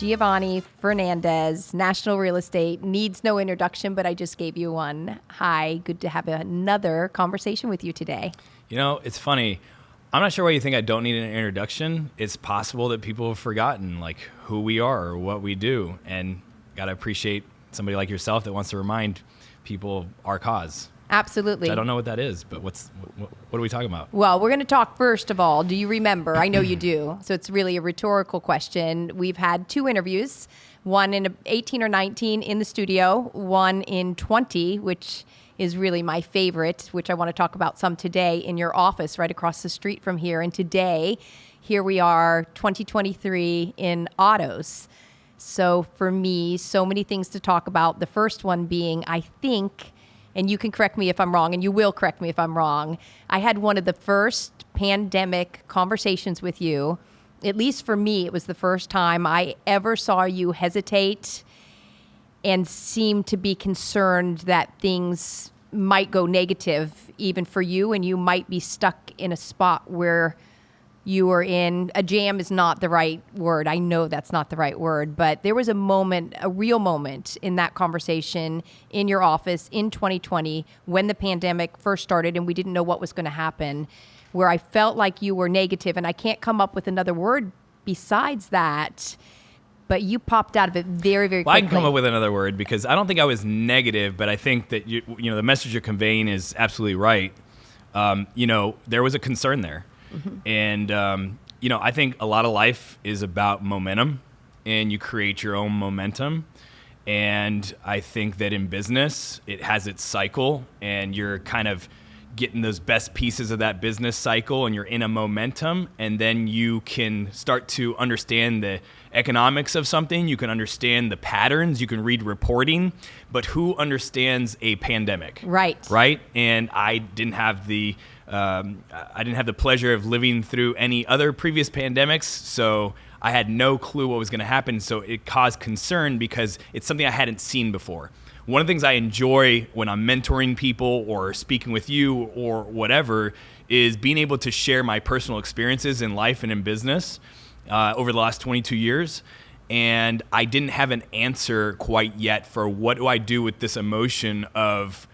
Giovanni Fernandez, National Real Estate, needs no introduction, but I just gave you one. Hi, good to have another conversation with you today. You know, it's funny. I'm not sure why you think I don't need an introduction. It's possible that people have forgotten like who we are or what we do, and gotta appreciate somebody like yourself that wants to remind people of our cause. Absolutely. I don't know what that is, but what are we talking about? Well, we're going to talk first of all. Do you remember? I know you do. So it's really a rhetorical question. We've had two interviews, one in 18 or 19 in the studio, one in 20, which is really my favorite, which I want to talk about some today in your office right across the street from here. And today, here we are, 2023 in autos. So for me, so many things to talk about. The first one being, I think, and you can correct me if I'm wrong, and you will correct me if I'm wrong, I had one of the first pandemic conversations with you. At least for me, it was the first time I ever saw you hesitate and seem to be concerned that things might go negative even for you, and you might be stuck in a spot where you are in, a jam is not the right word. I know that's not the right word, but there was a moment, a real moment in that conversation in your office in 2020 when the pandemic first started and we didn't know what was going to happen, where I felt like you were negative, and I can't come up with another word besides that, but you popped out of it very, very quickly. Well, I can come up with another word because I don't think I was negative, but I think that you know the message you're conveying is absolutely right. There was a concern there. Mm-hmm. And, I think a lot of life is about momentum, and you create your own momentum. And I think that in business, it has its cycle, and you're kind of getting those best pieces of that business cycle, and you're in a momentum, and then you can start to understand the economics of something. You can understand the patterns. You can read reporting. But who understands a pandemic? Right. And I didn't have the pleasure of living through any other previous pandemics, so I had no clue what was going to happen. So it caused concern because it's something I hadn't seen before. One of the things I enjoy when I'm mentoring people or speaking with you or whatever is being able to share my personal experiences in life and in business over the last 22 years. And I didn't have an answer quite yet for what do I do with this emotion of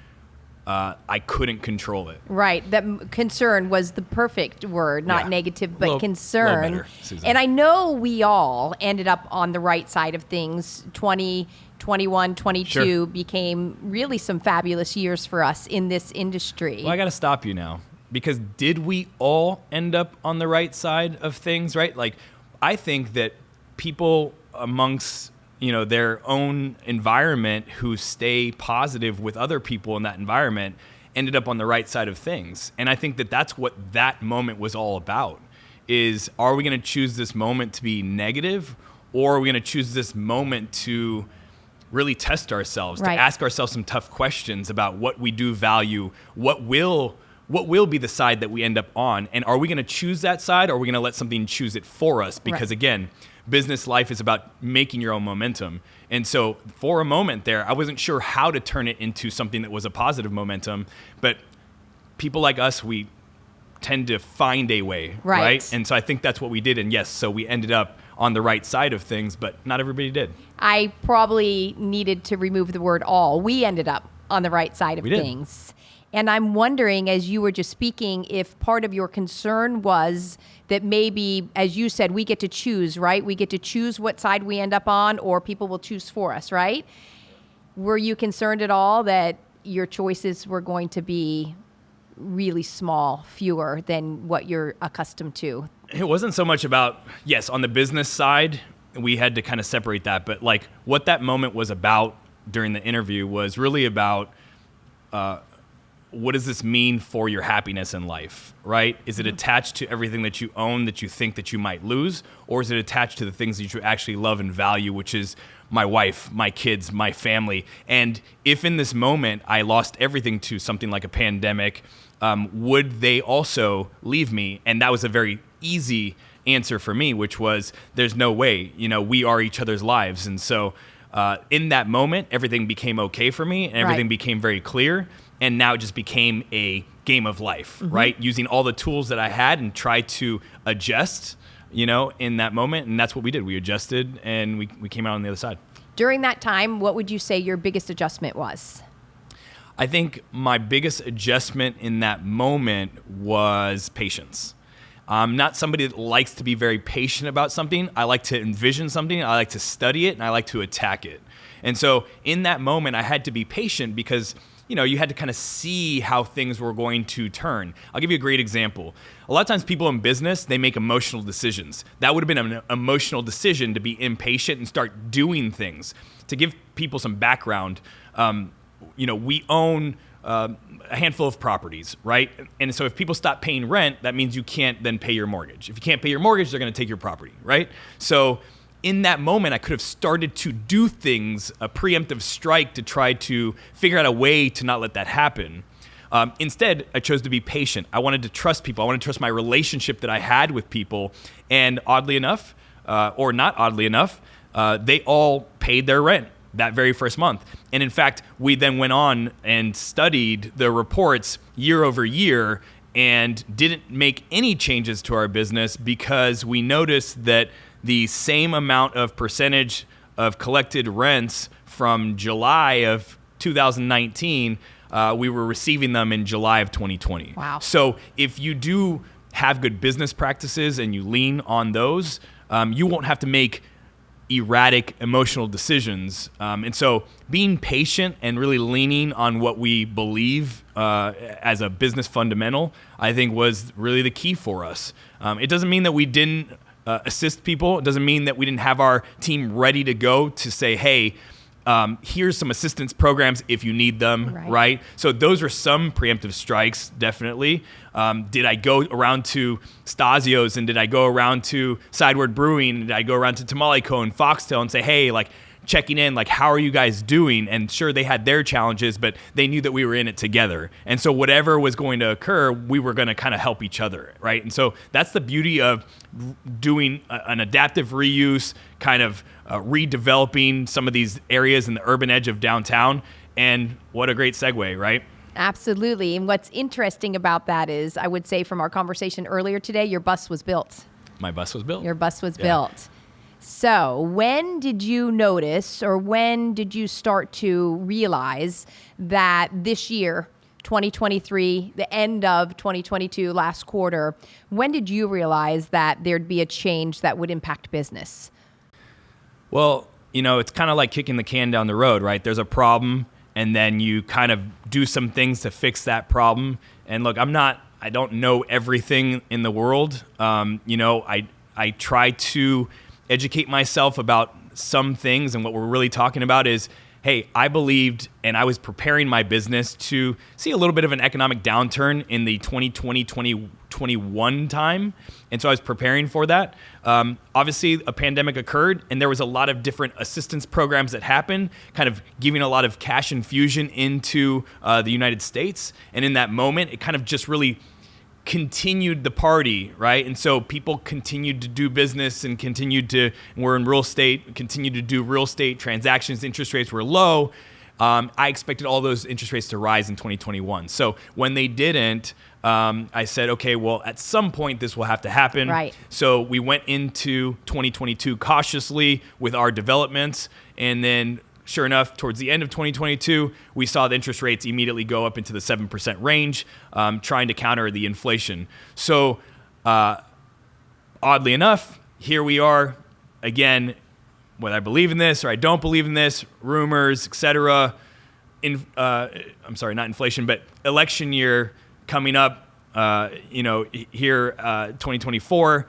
I couldn't control it. Right. That concern was the perfect word, not negative, but concern. Little better, Susan. And I know we all ended up on the right side of things. 20, 21, 22 Sure. became really some fabulous years for us in this industry. Well, I got to stop you now, because did we all end up on the right side of things, right? Like, I think that people amongst their own environment who stay positive with other people in that environment ended up on the right side of things. And I think that that's what that moment was all about, is are we going to choose this moment to be negative, or are we going to choose this moment to really test ourselves, right, to ask ourselves some tough questions about what we do value, what will be the side that we end up on, and are we going to choose that side, or are we going to let something choose it for us? Because again, business life is about making your own momentum. And so for a moment there, I wasn't sure how to turn it into something that was a positive momentum, but people like us, we tend to find a way, right? And so I think that's what we did. And yes, so we ended up on the right side of things, but not everybody did. I probably needed to remove the word all. We ended up on the right side of things. And I'm wondering, as you were just speaking, if part of your concern was that maybe, as you said, we get to choose, right? We get to choose what side we end up on, or people will choose for us, right? Were you concerned at all that your choices were going to be really small, fewer than what you're accustomed to? It wasn't so much about, yes, on the business side, we had to kind of separate that. But like what that moment was about during the interview was really about what does this mean for your happiness in life, right? Is it attached to everything that you own that you think that you might lose? Or is it attached to the things that you actually love and value, which is my wife, my kids, my family? And if in this moment I lost everything to something like a pandemic, would they also leave me? And that was a very easy answer for me, which was there's no way, we are each other's lives. And so in that moment, everything became okay for me and everything became very clear. And now it just became a game of life, right? Using all the tools that I had and try to adjust in that moment. And that's what we did. We adjusted and we came out on the other side. During that time, what would you say your biggest adjustment was? I think my biggest adjustment in that moment was patience. I'm not somebody that likes to be very patient about something. I like to envision something, I like to study it, and I like to attack it. And so in that moment, I had to be patient because you had to kind of see how things were going to turn. I'll give you a great example. A lot of times people in business, they make emotional decisions. That would have been an emotional decision to be impatient and start doing things. To give people some background, we own a handful of properties, right? And so if people stop paying rent, that means you can't then pay your mortgage. If you can't pay your mortgage, they're going to take your property, right? So in that moment, I could have started to do things, a preemptive strike to try to figure out a way to not let that happen. Instead, I chose to be patient. I wanted to trust people. I wanted to trust my relationship that I had with people. And oddly enough, or not oddly enough, they all paid their rent that very first month. And in fact, we then went on and studied the reports year over year and didn't make any changes to our business because we noticed that the same amount of percentage of collected rents from July of 2019, we were receiving them in July of 2020. Wow. So if you do have good business practices and you lean on those, you won't have to make erratic emotional decisions. And so being patient and really leaning on what we believe as a business fundamental, I think was really the key for us. It doesn't mean that we didn't assist people. It doesn't mean that we didn't have our team ready to go to say, hey, here's some assistance programs if you need them, right? So those are some preemptive strikes, definitely. Did I go around to Stasio's and did I go around to Sideward Brewing? Did I go around to Tamale Co. and Foxtail and say, hey, checking in, how are you guys doing? And sure, they had their challenges, but they knew that we were in it together. And so whatever was going to occur, we were going to kind of help each other, right? And so that's the beauty of doing an adaptive reuse, kind of redeveloping some of these areas in the urban edge of downtown. And what a great segue, right? Absolutely. And what's interesting about that is, I would say from our conversation earlier today, your bus was built. My bus was built. Your bus was built. So when did you notice, or when did you start to realize that this year, 2023, the end of 2022, last quarter, when did you realize that there'd be a change that would impact business? Well, it's kind of like kicking the can down the road, right? There's a problem, and then you kind of do some things to fix that problem. And look, I don't know everything in the world. I try to educate myself about some things, and what we're really talking about is, hey, I believed and I was preparing my business to see a little bit of an economic downturn in the 2020, 2021 time. And so I was preparing for that. Obviously, a pandemic occurred, and there was a lot of different assistance programs that happened, kind of giving a lot of cash infusion into the United States. And in that moment, it kind of just really continued the party, right? And so people continued to do business and we're in real estate, continued to do real estate transactions. Interest rates were low. I expected all those interest rates to rise in 2021. So when they didn't, I said, okay, well, at some point this will have to happen. Right. So we went into 2022 cautiously with our developments, and then sure enough, towards the end of 2022, we saw the interest rates immediately go up into the 7% range, trying to counter the inflation. So oddly enough, here we are again, whether I believe in this or I don't believe in this, rumors, etc. I'm sorry, not inflation, but election year coming up, here, 2024,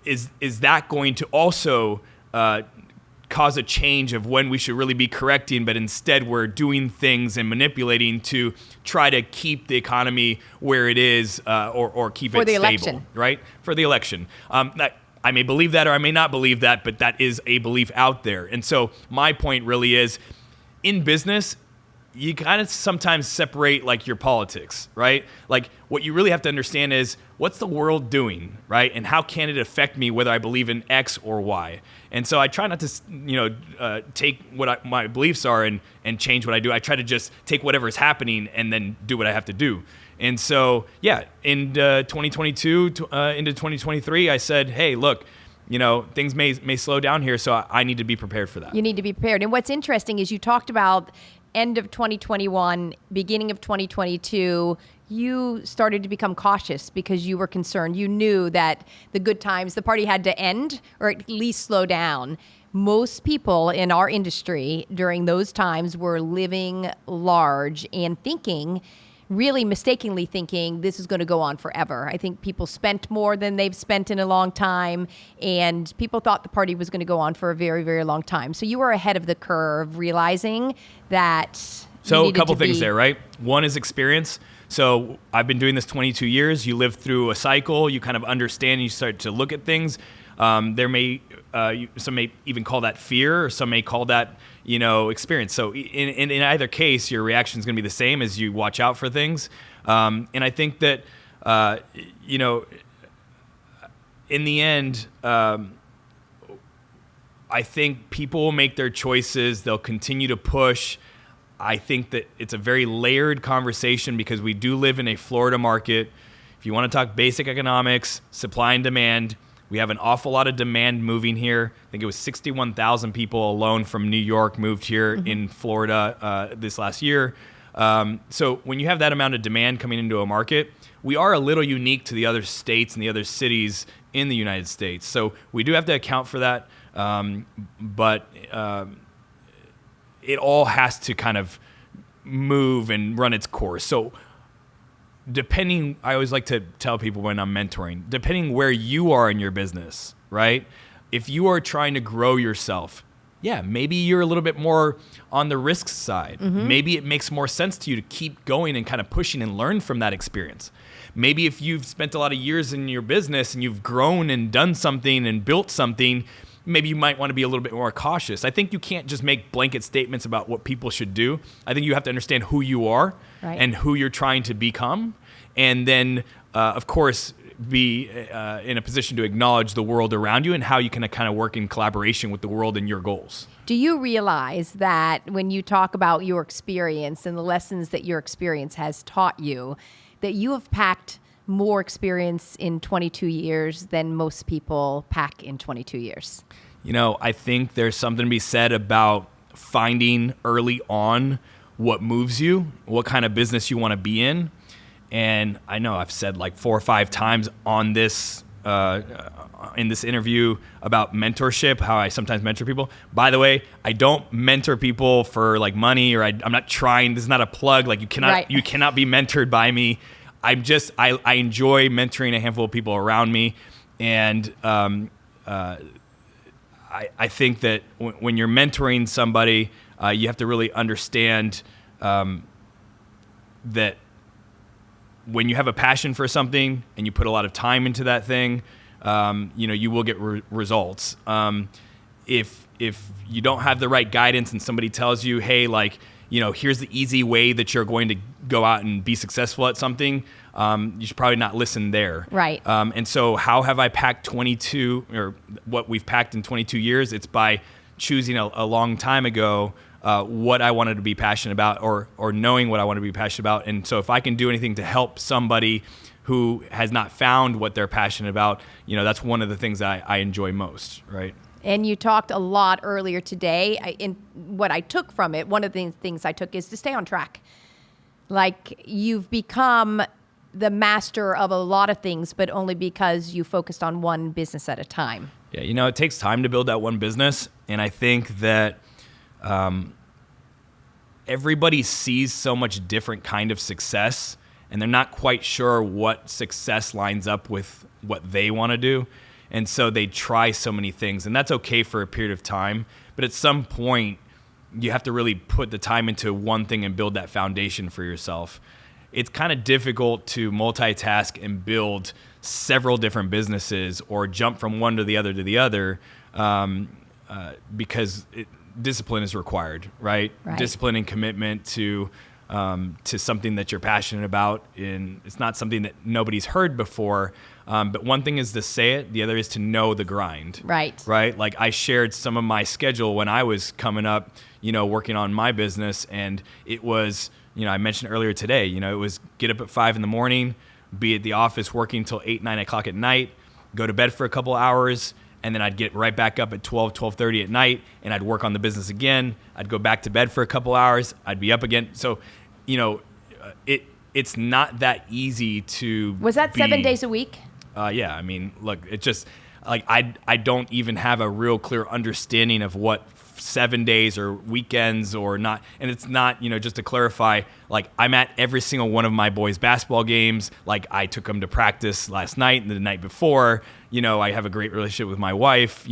is that going to also cause a change of when we should really be correcting, but instead we're doing things and manipulating to try to keep the economy where it is, or keep it stable, election. Right? For the election. I may believe that or I may not believe that, but that is a belief out there. And so my point really is, in business, you kind of sometimes separate your politics, right? What you really have to understand is, what's the world doing, right? And how can it affect me whether I believe in X or Y? And so I try not to, take what my beliefs are and change what I do. I try to just take whatever is happening and then do what I have to do. And so, yeah, in 2022 into 2023, I said, hey, look, things may slow down here, so I need to be prepared for that. You need to be prepared. And what's interesting is you talked about end of 2021, beginning of 2022, you started to become cautious because you were concerned. You knew that the good times, the party had to end or at least slow down. Most people in our industry during those times were living large and thinking, really mistakenly thinking this is going to go on forever. I think people spent more than they've spent in a long time, and people thought the party was going to go on for a very, very long time. So you were ahead of the curve, realizing that. So a couple things there, right? One is experience. So I've been doing this 22 years. You live through a cycle. You kind of understand. You start to look at things. Some may even call that fear, or some may call that experience. So in either case, your reaction is going to be the same as you watch out for things. And I think that in the end, I think people will make their choices. They'll continue to push. I think that it's a very layered conversation because we do live in a Florida market. If you want to talk basic economics, supply and demand, we have an awful lot of demand moving here. I think it was 61,000 people alone from New York moved here in Florida this last year. So when you have that amount of demand coming into a market, we are a little unique to the other states and the other cities in the United States. So we do have to account for that. But it all has to kind of move and run its course. So I always like to tell people when I'm mentoring, depending where you are in your business, right? If you are trying to grow yourself, yeah, maybe you're a little bit more on the risk side. Maybe it makes more sense to you to keep going and kind of pushing and learn from that experience. Maybe if you've spent a lot of years in your business and you've grown and done something and built something, maybe you might want to be a little bit more cautious. I think you can't just make blanket statements about what people should do. I think you have to understand who you are and who you're trying to become. And then, of course, be in a position to acknowledge the world around you and how you can kind of work in collaboration with the world and your goals. Do you realize that when you talk about your experience and the lessons that your experience has taught you, that you have packed more experience in 22 years than most people pack in 22 years? I think there's something to be said about finding early on what moves you, what kind of business you want to be in. And I know I've said like 4 or 5 times on this in this interview about mentorship, how I sometimes mentor people. By the way, I don't mentor people for like money, or I'm not trying. This is not a plug. Like you cannot be mentored by me. I enjoy mentoring a handful of people around me, and I think that when you're mentoring somebody, you have to really understand that when you have a passion for something and you put a lot of time into that thing, you will get results. If you don't have the right guidance and somebody tells you, hey, here's the easy way that you're going to go out and be successful at something, you should probably not listen there. Right. And so how have I packed 22, or what we've packed in 22 years? It's by choosing a long time ago what I wanted to be passionate about, or knowing what I want to be passionate about. And so if I can do anything to help somebody who has not found what they're passionate about, that's one of the things that I enjoy most, right? And you talked a lot earlier today. In what I took from it, one of the things I took is to stay on track. Like, you've become the master of a lot of things, but only because you focused on one business at a time. Yeah, it takes time to build that one business. And I think that everybody sees so much different kind of success, and they're not quite sure what success lines up with what they want to do. And so they try so many things, and that's okay for a period of time. But at some point, you have to really put the time into one thing and build that foundation for yourself. It's kind of difficult to multitask and build several different businesses, or jump from one to the other, because discipline is required, right? Discipline and commitment to something that you're passionate about. And it's not something that nobody's heard before. But one thing is to say it. The other is to know the grind. Right. Like, I shared some of my schedule when I was coming up, working on my business. And it was, I mentioned earlier today, it was get up at 5 a.m, be at the office working till 8, 9 o'clock at night, go to bed for a couple hours, and then I'd get right back up at 12, 12:30 at night, and I'd work on the business again. I'd go back to bed for a couple hours. I'd be up again. So, it's not that easy to Was that be, 7 days a week? Yeah. I mean, look, it just like I don't even have a real clear understanding of what 7 days or weekends or not. And it's not, just to clarify, like I'm at every single one of my boys' basketball games. Like I took them to practice last night and the night before. I have a great relationship with my wife.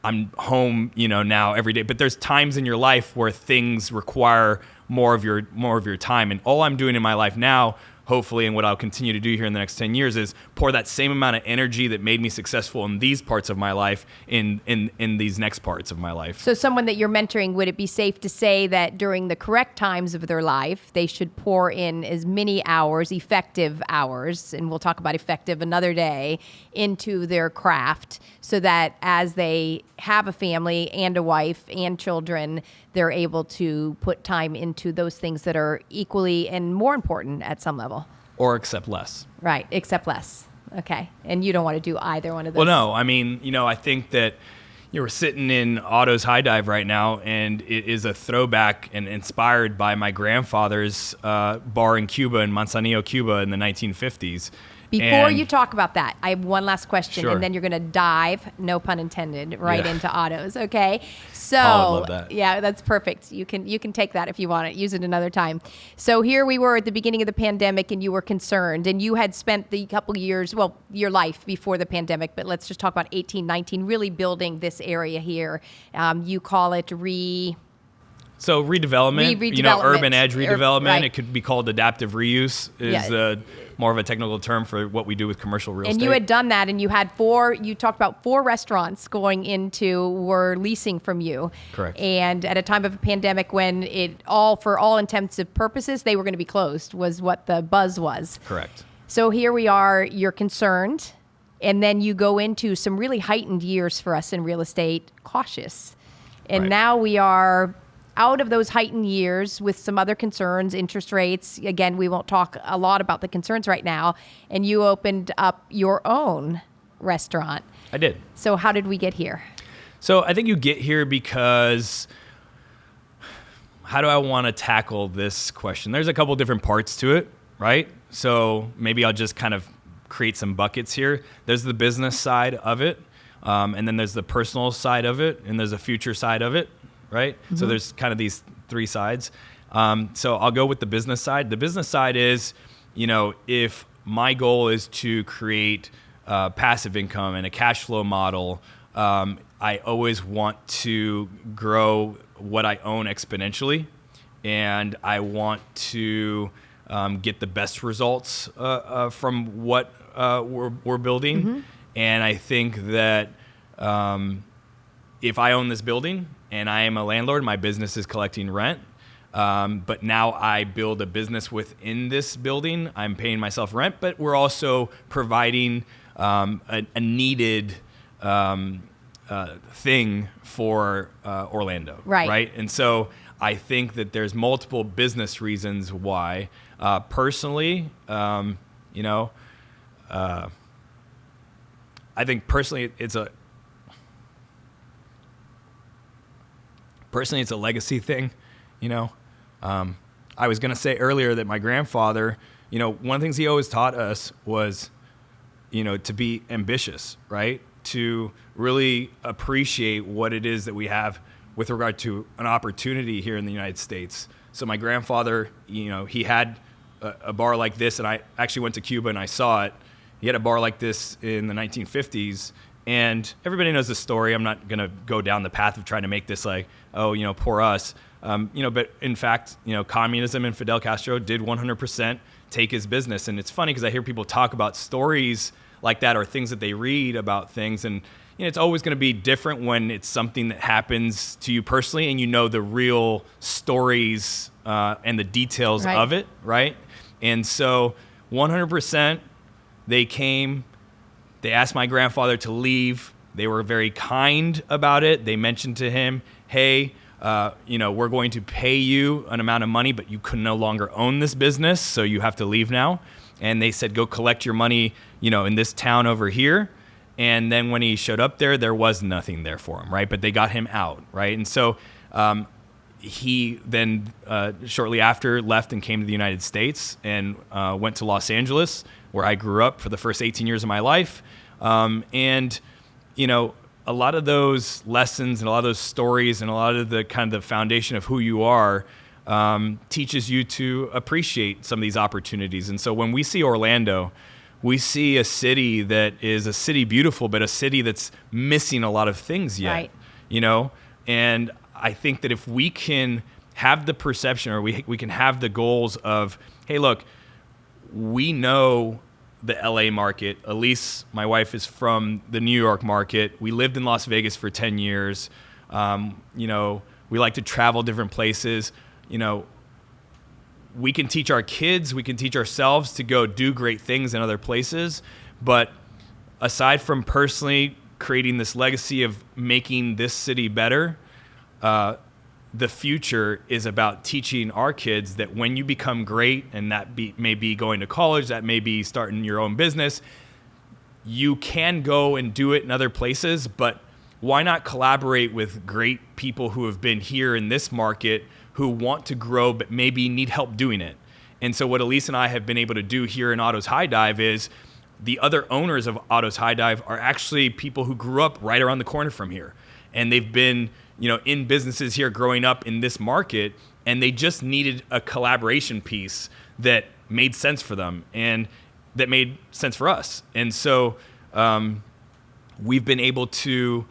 I'm home, now every day. But there's times in your life where things require more of your time. And all I'm doing in my life now, hopefully, and what I'll continue to do here in the next 10 years is pour that same amount of energy that made me successful in these parts of my life in these next parts of my life. So someone that you're mentoring, would it be safe to say that during the correct times of their life, they should pour in as many hours, effective hours, and we'll talk about effective another day, into their craft so that as they have a family and a wife and children, they're able to put time into those things that are equally and more important at some level? Or accept less. Right, accept less. Okay. And you don't want to do either one of those. Well, no. I mean, I think that we're sitting in Otto's High Dive right now, and it is a throwback and inspired by my grandfather's bar in Cuba, in Manzanillo, Cuba, in the 1950s. Before you talk about that, I have one last question, Sure. and then you're going to dive, no pun intended, right into Otto's. Okay, so I love that. Yeah, that's perfect. You can take that if you want it. Use it another time. So here we were at the beginning of the pandemic, and you were concerned, and you had spent the couple years, well, your life before the pandemic, but let's just talk about 18, 19, really building this area here. You call it So redevelopment, redevelopment. Urban edge redevelopment. Right. It could be called adaptive reuse is more of a technical term for what we do with commercial real estate. And you had done that, and you had you talked about 4 restaurants were leasing from you. Correct. And at a time of a pandemic when for all intents and purposes, they were going to be closed, was what the buzz was. Correct. So here we are, you're concerned, and then you go into some really heightened years for us in real estate, cautious. And Right. now we are out of those heightened years with some other concerns, interest rates. Again, we won't talk a lot about the concerns right now. And you opened up your own restaurant. I did. So how did we get here? So I think you get here because how do I want to tackle this question? There's a couple different parts to it, right? So maybe I'll just kind of create some buckets here. There's the business side of it, and then there's the personal side of it, and there's a future side of it. Right? Mm-hmm. So there's kind of these 3 sides. So I'll go with the business side. The business side is, if my goal is to create passive income and a cash flow model, I always want to grow what I own exponentially. And I want to get the best results from what we're building. Mm-hmm. And I think that if I own this building, and I am a landlord, my business is collecting rent. But now I build a business within this building. I'm paying myself rent, but we're also providing a needed thing for Orlando. Right. And so I think that there's multiple business reasons why. Personally, I think personally it's a legacy thing, I was going to say earlier that my grandfather, one of the things he always taught us was, to be ambitious, right? To really appreciate what it is that we have with regard to an opportunity here in the United States. So my grandfather, he had a bar like this, and I actually went to Cuba and I saw it. He had a bar like this in the 1950s. And everybody knows the story. I'm not going to go down the path of trying to make this like, poor us. But in fact, communism and Fidel Castro did 100% take his business. And it's funny because I hear people talk about stories like that or things that they read about things. And it's always going to be different when it's something that happens to you personally and the real stories and the details Right. of it, right? And so 100% they came. They asked my grandfather to leave. They were very kind about it. They mentioned to him, hey, we're going to pay you an amount of money, but you can no longer own this business, so you have to leave now. And they said, go collect your money, in this town over here. And then when he showed up there was nothing there for him, right? But they got him out, right? And so he then shortly after left and came to the United States and went to Los Angeles, where I grew up for the first 18 years of my life. And a lot of those lessons and a lot of those stories and a lot of the kind of the foundation of who you are teaches you to appreciate some of these opportunities. And so when we see Orlando, we see a city that is a city beautiful, but a city that's missing a lot of things yet, right. And I think that if we can have the perception, or we can have the goals of, hey, look, we know the LA market. Elise, my wife, is from the New York market. We lived in Las Vegas for 10 years. We like to travel different places. We can teach our kids, we can teach ourselves to go do great things in other places. But aside from personally creating this legacy of making this city better, the future is about teaching our kids that when you become great, and that may be going to college, that may be starting your own business, you can go and do it in other places, but why not collaborate with great people who have been here in this market who want to grow but maybe need help doing it? And so what Elise and I have been able to do here in Otto's High Dive is the other owners of Otto's High Dive are actually people who grew up right around the corner from here. And they've been, in businesses here growing up in this market, and they just needed a collaboration piece that made sense for them and that made sense for us. And so we've been able to,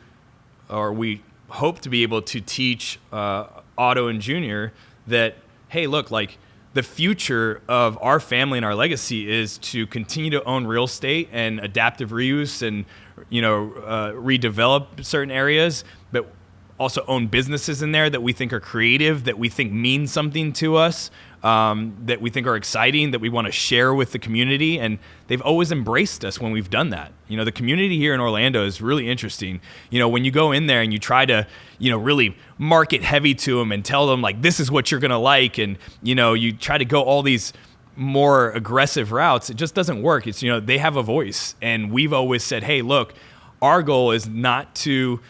or we hope to be able to teach Otto and Junior that, hey, look, like the future of our family and our legacy is to continue to own real estate and adaptive reuse and, redevelop certain areas, but also own businesses in there that we think are creative, that we think mean something to us, that we think are exciting, that we want to share with the community. And they've always embraced us when we've done that. The community here in Orlando is really interesting. When you go in there and you try to, really market heavy to them and tell them like, this is what you're going to like. And, you try to go all these more aggressive routes, it just doesn't work. It's, they have a voice. And we've always said, hey, look, our goal is not to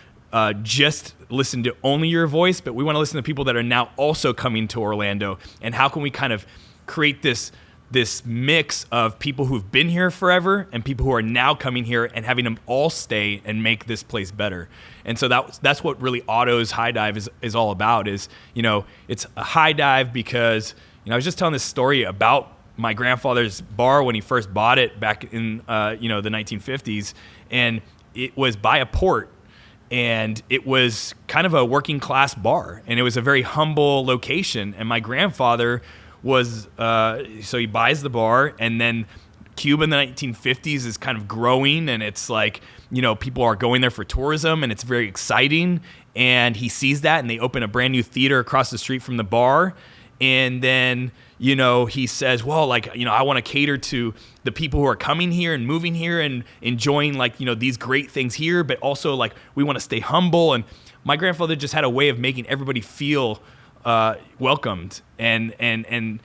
just listen to only your voice, but we want to listen to people that are now also coming to Orlando. And how can we kind of create this mix of people who've been here forever and people who are now coming here and having them all stay and make this place better. And so that's what really Otto's High Dive is all about. Is it's a high dive because I was just telling this story about my grandfather's bar when he first bought it back in the 1950s, and it was by a port. And it was kind of a working class bar, and it was a very humble location. And my grandfather was, so he buys the bar, and then Cuba in the 1950s is kind of growing, and it's like, people are going there for tourism, and it's very exciting. And he sees that, and they open a brand new theater across the street from the bar. And then, he says, well, like, I want to cater to the people who are coming here and moving here and enjoying like, these great things here, but also like we want to stay humble. And my grandfather just had a way of making everybody feel welcomed and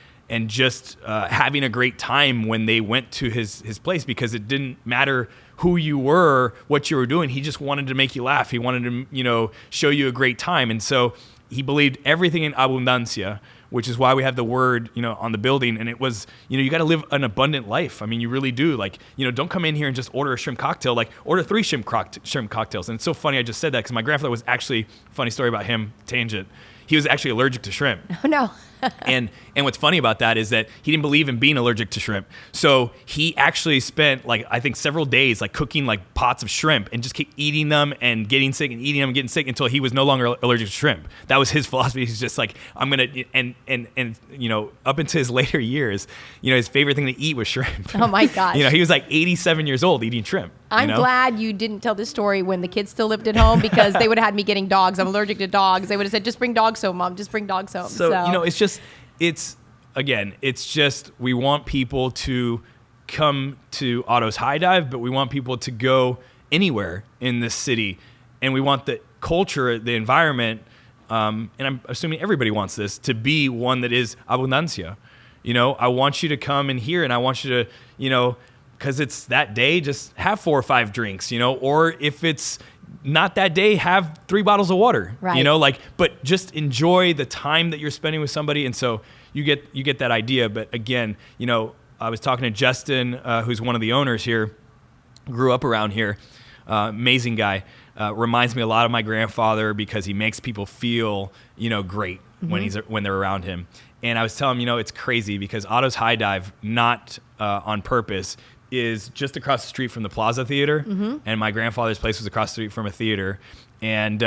just having a great time when they went to his place, because it didn't matter who you were, what you were doing. He just wanted to make you laugh. He wanted to, show you a great time. And so he believed everything in abundancia, which is why we have the word, on the building. And it was, you got to live an abundant life. I mean, you really do. Like, don't come in here and just order a shrimp cocktail. Like, order 3 shrimp cocktails. And it's so funny I just said that because my grandfather was actually, funny story about him, tangent, he was actually allergic to shrimp. Oh, no. And what's funny about that is that he didn't believe in being allergic to shrimp. So he actually spent I think several days cooking pots of shrimp and just keep eating them and getting sick and eating them and getting sick until he was no longer allergic to shrimp. That was his philosophy. He's just like, I'm going to, and up into his later years, his favorite thing to eat was shrimp. Oh my gosh. He was 87 years old eating shrimp. I'm glad you didn't tell this story when the kids still lived at home, because they would have had me getting dogs. I'm allergic to dogs. They would have said, just bring dogs home, Mom. Just bring dogs home. So, it's just, we want people to come to Otto's High Dive, but we want people to go anywhere in this city. And we want the culture, the environment, and I'm assuming everybody wants this, to be one that is abundancia. I want you to come in here, and I want you to, because it's that day, just have 4 or 5 drinks, or if it's not that day, have 3 bottles of water, right. But just enjoy the time that you're spending with somebody. And so you get that idea. But again, I was talking to Justin, who's one of the owners here, grew up around here, amazing guy, reminds me a lot of my grandfather because he makes people feel, great when they're around him. And I was telling him, it's crazy because Otto's High Dive, not on purpose, is just across the street from the Plaza Theater, and my grandfather's place was across the street from a theater. And,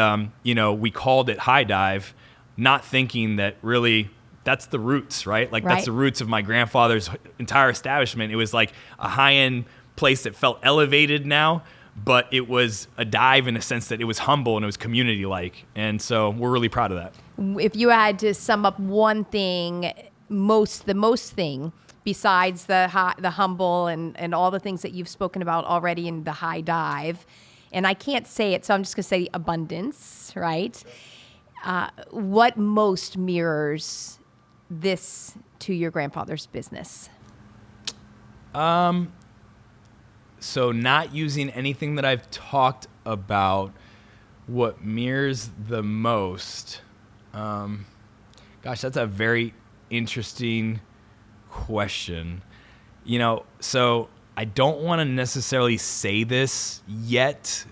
we called it High Dive, not thinking that really that's the roots, right? Like, that's the roots of my grandfather's entire establishment. It was like a high-end place that felt elevated now, but it was a dive in the sense that it was humble and it was community-like. And so we're really proud of that. If you had to sum up one thing, the most thing, besides the humble and all the things that you've spoken about already in the High Dive, and I can't say it, so I'm just going to say abundance, right? What most mirrors this to your grandfather's business? So not using anything that I've talked about, what mirrors the most? Gosh, that's a very interesting question. So I don't want to necessarily say this yet,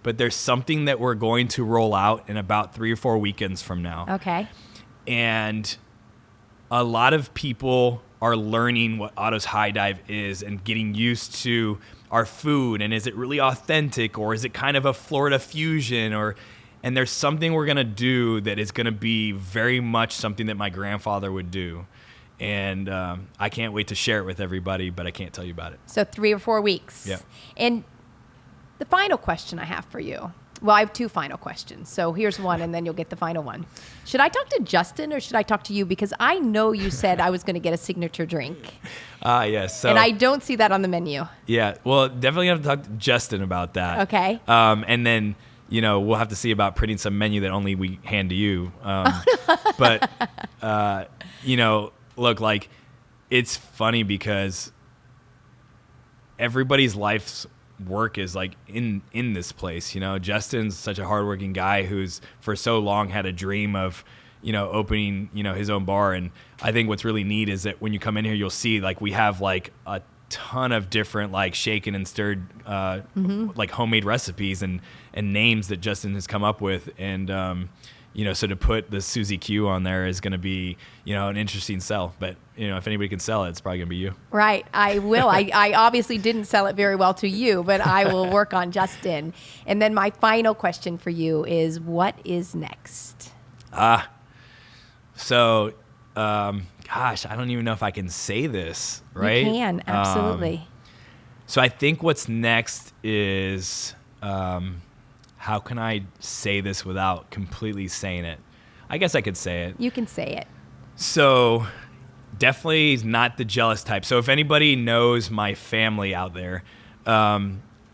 but there's something that we're going to roll out in about 3 or 4 weekends from now. Okay. And a lot of people are learning what Otto's High Dive is and getting used to our food. And is it really authentic, or is it kind of a Florida fusion? And there's something we're going to do that is going to be very much something that my grandfather would do. And I can't wait to share it with everybody, but I can't tell you about it. So 3 or 4 weeks. Yeah. And the final question I have for you. Well, I have 2 final questions. So here's one, and then you'll get the final one. Should I talk to Justin or should I talk to you? Because I know you said I was going to get a signature drink. Yes. So, and I don't see that on the menu. Yeah. Well, definitely have to talk to Justin about that. Okay. And then, we'll have to see about printing some menu that only we hand to you. But, look, like, it's funny because everybody's life's work is like in this place. Justin's such a hardworking guy who's for so long had a dream of, opening, his own bar. And I think what's really neat is that when you come in here, you'll see like we have like a ton of different like shaken and stirred like homemade recipes and names that Justin has come up with. And so to put the Susie Q on there is going to be, an interesting sell. But, if anybody can sell it, it's probably going to be you. Right. I will. I obviously didn't sell it very well to you, but I will work on Justin. And then my final question for you is, what is next? So, gosh, I don't even know if I can say this, right? You can, absolutely. So I think what's next is... how can I say this without completely saying it? I guess I could say it. You can say it. So definitely not the jealous type. So if anybody knows my family out there,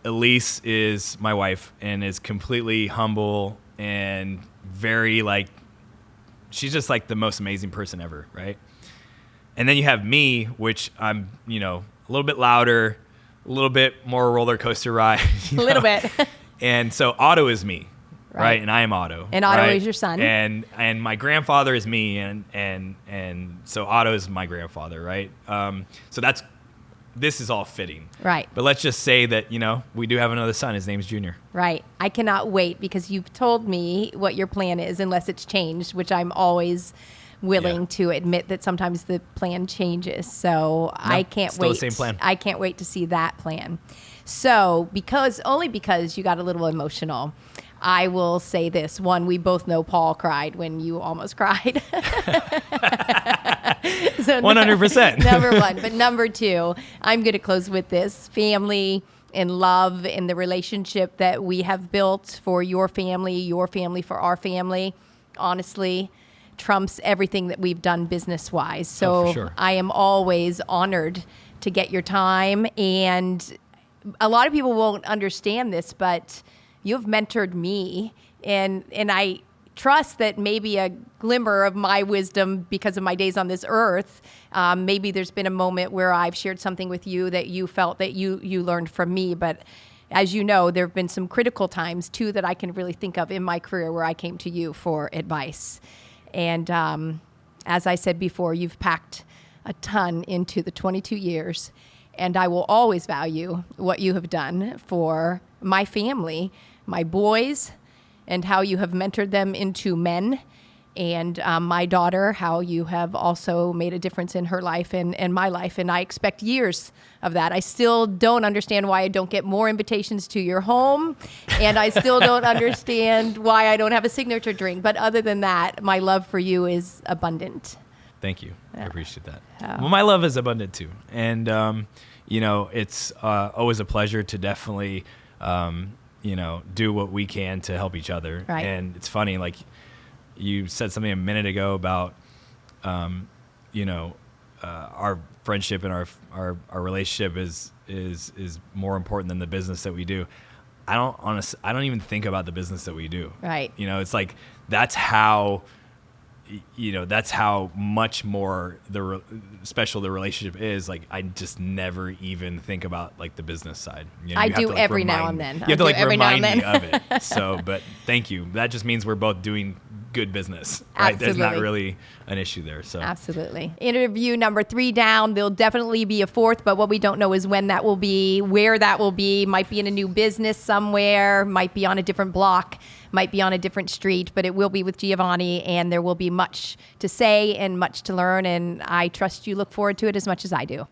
Elise is my wife and is completely humble and very like, she's just like the most amazing person ever, right? And then you have me, which I'm, a little bit louder, a little bit more roller coaster ride. A little bit. And so Otto is me, right? And I am Otto. And Otto right? is your son. And my grandfather is me, and so Otto is my grandfather, right? So this is all fitting. Right. But let's just say that, we do have another son. His name's Junior. Right. I cannot wait because you've told me what your plan is, unless it's changed, which I'm always willing to admit that sometimes the plan changes. So I can't wait. Still the same plan. I can't wait to see that plan. So only because you got a little emotional, I will say this. One, we both know Paul cried when you almost cried. So 100%. Number 1. But number 2, I'm going to close with this. Family and love and the relationship that we have built for your family for our family, honestly, trumps everything that we've done business-wise. So for sure. I am always honored to get your time. And a lot of people won't understand this, but you've mentored me, and I trust that maybe a glimmer of my wisdom because of my days on this earth, maybe there's been a moment where I've shared something with you that you felt that you learned from me. But as you know, there have been some critical times too that I can really think of in my career where I came to you for advice. And as I said before, you've packed a ton into the 22 years, and I will always value what you have done for my family, my boys, and how you have mentored them into men, and my daughter, how you have also made a difference in her life and my life, and I expect years of that. I still don't understand why I don't get more invitations to your home, and I still don't understand why I don't have a signature drink, but other than that, my love for you is abundant. Thank you. I appreciate that. Well, my love is abundant too. And, it's always a pleasure to definitely, do what we can to help each other. Right. And it's funny, like you said something a minute ago about, our friendship and our relationship is more important than the business that we do. I don't even think about the business that we do. Right. It's like, that's how much more special the relationship is. Like, I just never even think about like the business side. I do every now and then. You have to like remind me of it. So, but thank you. That just means we're both doing good business, right? Absolutely. There's not really an issue there. So absolutely. Interview number 3 down. There'll definitely be a 4th, but what we don't know is when that will be, where that will be. Might be in a new business somewhere, might be on a different block, might be on a different street, but it will be with Giovanni, and there will be much to say and much to learn, and I trust you look forward to it as much as I do.